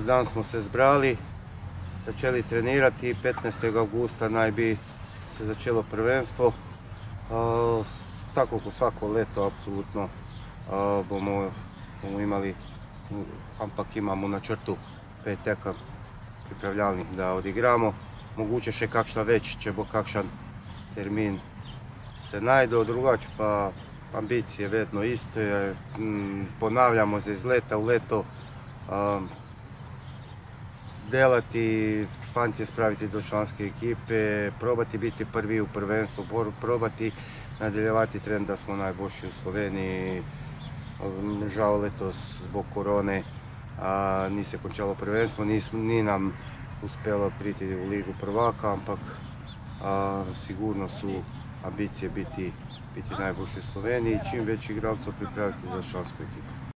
Dan smo se zbrali, začeli trenirati, 15. avgusta naj bi se začelo prvenstvo. Tako kot vsako leto, absolutno bomo imeli, ampak imamo na načrtu 5 tekem pripravljalnih, da odigramo. Mogoče še kakšna več, če bo kakšen termin se najde, drugače pa ambicije vedno isto, ponavljamo se iz leta v leto, delati, fantje spraviti do članske ekipe, probati biti prvi v prvenstvu, probati nadaljevati trend, da smo najboljši v Sloveniji. Žal letos zbog korone ni se končalo prvenstvo, ni nam uspelo priti v Ligu prvaka, ampak sigurno su ambicije biti najboljši v Sloveniji i čim veći igralcev pripraviti za člansku ekipu.